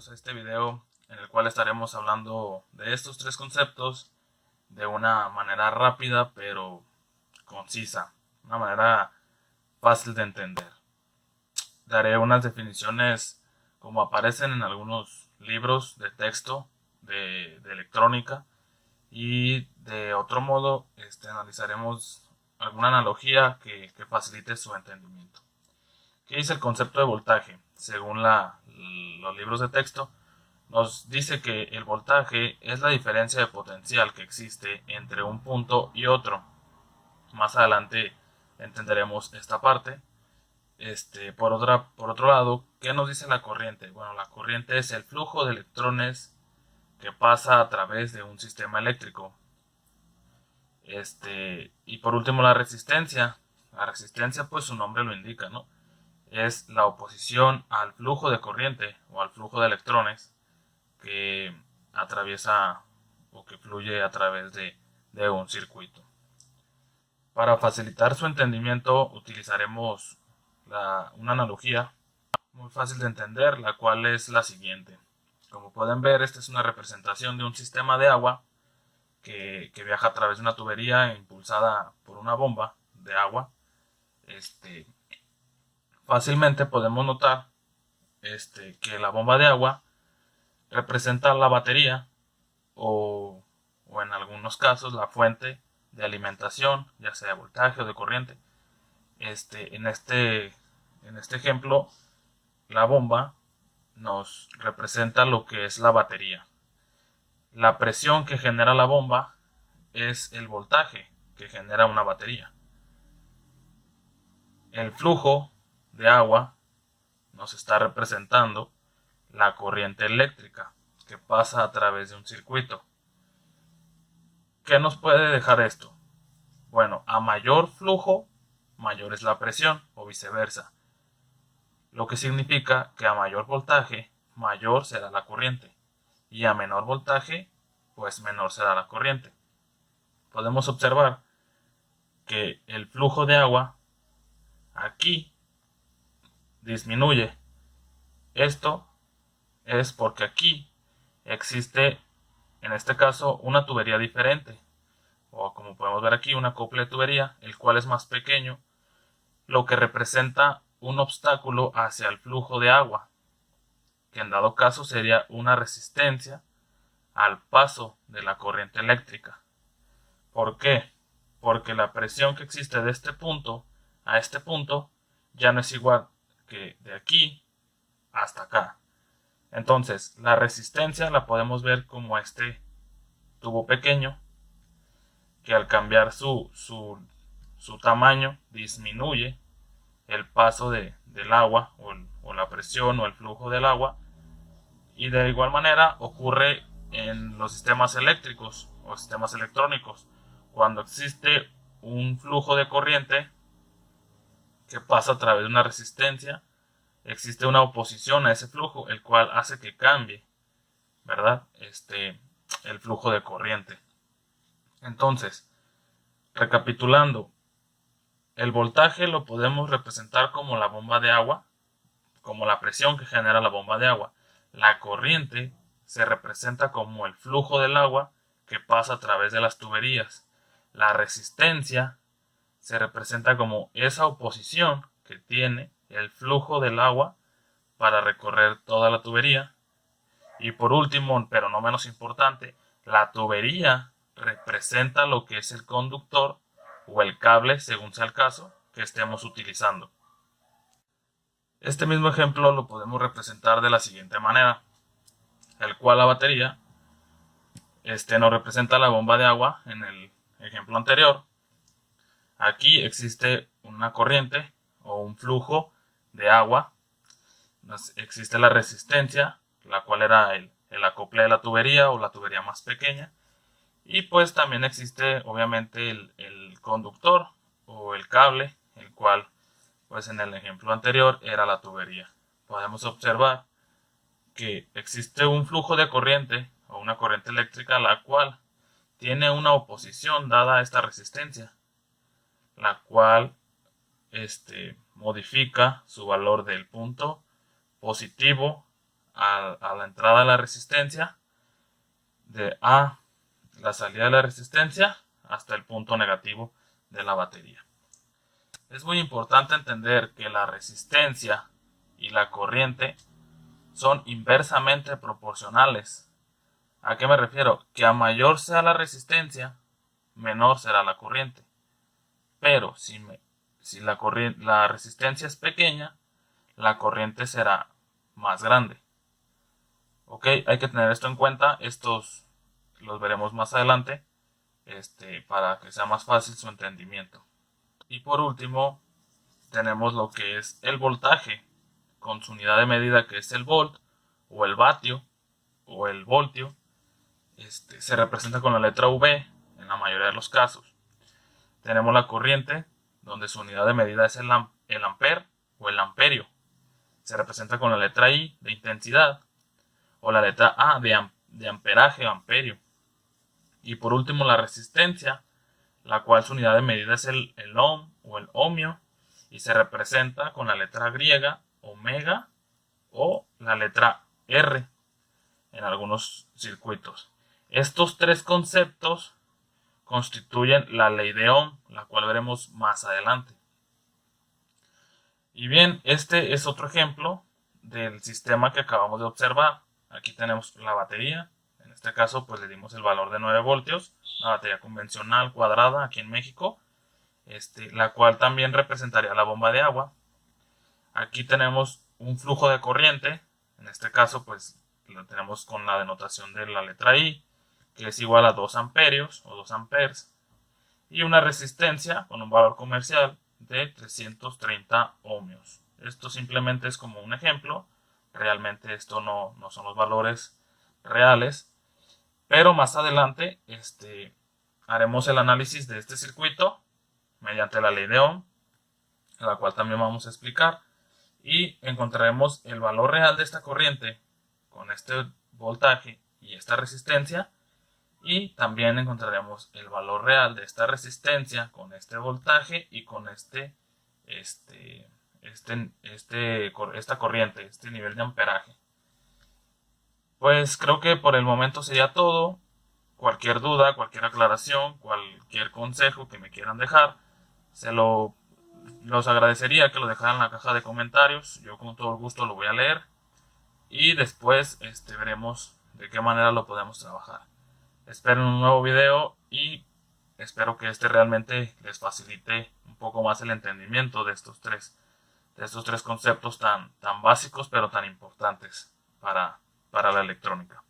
bienvenidos a este video en el cual estaremos hablando de estos tres conceptos de una manera rápida pero concisa, una manera fácil de entender. Daré unas definiciones como aparecen en algunos libros de texto de electrónica y de otro modo analizaremos alguna analogía que facilite su entendimiento. ¿Qué dice el concepto de voltaje? Según los libros de texto, nos dice que el voltaje es la diferencia de potencial que existe entre un punto y otro. Más adelante entenderemos esta parte. Por otro lado, ¿qué nos dice la corriente? Bueno, la corriente es el flujo de electrones que pasa a través de un sistema eléctrico. Y por último, la resistencia. La resistencia, pues su nombre lo indica, ¿no? Es la oposición al flujo de corriente o al flujo de electrones que atraviesa o que fluye a través de un circuito. Para facilitar su entendimiento utilizaremos una analogía muy fácil de entender, la cual es la siguiente. Como pueden ver, esta es una representación de un sistema de agua que viaja a través de una tubería impulsada por una bomba de agua. Fácilmente podemos notar que la bomba de agua representa la batería o en algunos casos la fuente de alimentación, ya sea de voltaje o de corriente. En este ejemplo, la bomba nos representa lo que es la batería. La presión que genera la bomba es el voltaje que genera una batería. El flujo de agua nos está representando la corriente eléctrica que pasa a través de un circuito. ¿Qué nos puede dejar esto? Bueno, a mayor flujo, mayor es la presión o viceversa. Lo que significa que a mayor voltaje, mayor será la corriente. Y a menor voltaje, pues menor será la corriente. Podemos observar que el flujo de agua aquí disminuye. Esto es porque aquí existe, en este caso, una tubería diferente. O como podemos ver aquí, un acople de tubería, el cual es más pequeño, lo que representa un obstáculo hacia el flujo de agua, que en dado caso sería una resistencia al paso de la corriente eléctrica. ¿Por qué? Porque la presión que existe de este punto a este punto ya no es igual que de aquí hasta acá. Entonces, la resistencia la podemos ver como este tubo pequeño que al cambiar su tamaño disminuye el paso del agua o la presión o el flujo del agua, y de igual manera ocurre en los sistemas eléctricos o sistemas electrónicos. Cuando existe un flujo de corriente que pasa a través de una resistencia, existe una oposición a ese flujo, el cual hace que cambie, ¿verdad? El flujo de corriente. Entonces, recapitulando, el voltaje lo podemos representar como la bomba de agua, como la presión que genera la bomba de agua. La corriente se representa como el flujo del agua que pasa a través de las tuberías. La resistencia se representa como esa oposición que tiene el flujo del agua para recorrer toda la tubería. Y por último, pero no menos importante, la tubería representa lo que es el conductor o el cable, según sea el caso, que estemos utilizando. Este mismo ejemplo lo podemos representar de la siguiente manera, el cual la batería nos representa la bomba de agua en el ejemplo anterior. Aquí existe una corriente o un flujo de agua, existe la resistencia, la cual era el acople de la tubería o la tubería más pequeña, y pues también existe obviamente el conductor o el cable, el cual pues en el ejemplo anterior era la tubería. Podemos observar que existe un flujo de corriente o una corriente eléctrica la cual tiene una oposición dada a esta resistencia, la cual modifica su valor del punto positivo a la entrada de la resistencia, a la salida de la resistencia hasta el punto negativo de la batería. Es muy importante entender que la resistencia y la corriente son inversamente proporcionales. ¿A qué me refiero? Que a mayor sea la resistencia, menor será la corriente. Pero si la resistencia es pequeña, la corriente será más grande. Ok, hay que tener esto en cuenta. Estos los veremos más adelante, para que sea más fácil su entendimiento. Y por último, tenemos lo que es el voltaje, con su unidad de medida, que es el volt, o el vatio, o el voltio. Se representa con la letra V en la mayoría de los casos. Tenemos la corriente, donde su unidad de medida es el ampere o el amperio. Se representa con la letra I de intensidad, o la letra A de amperaje o amperio. Y por último, la resistencia, la cual su unidad de medida es el ohm o el ohmio, y se representa con la letra griega omega o la letra R en algunos circuitos. Estos tres conceptos constituyen la ley de Ohm, la cual veremos más adelante. Y bien, este es otro ejemplo del sistema que acabamos de observar. Aquí tenemos la batería. En este caso, pues le dimos el valor de 9 voltios, una batería convencional cuadrada aquí en México, la cual también representaría la bomba de agua. Aquí tenemos un flujo de corriente. En este caso, pues lo tenemos con la denotación de la letra I, que es igual a 2 amperios o 2 amperes, y una resistencia con un valor comercial de 330 ohmios. Esto simplemente es como un ejemplo. Realmente esto no son los valores reales, pero más adelante haremos el análisis de este circuito mediante la ley de Ohm, la cual también vamos a explicar, y encontraremos el valor real de esta corriente con este voltaje y esta resistencia, y también encontraremos el valor real de esta resistencia con este voltaje y con esta corriente, este nivel de amperaje. Pues creo que por el momento sería todo. Cualquier duda, cualquier aclaración, cualquier consejo que me quieran dejar, los agradecería que lo dejaran en la caja de comentarios. Yo con todo gusto lo voy a leer, y después veremos de qué manera lo podemos trabajar. Esperen un nuevo video y espero que realmente les facilite un poco más el entendimiento de estos tres conceptos tan básicos pero tan importantes para la electrónica.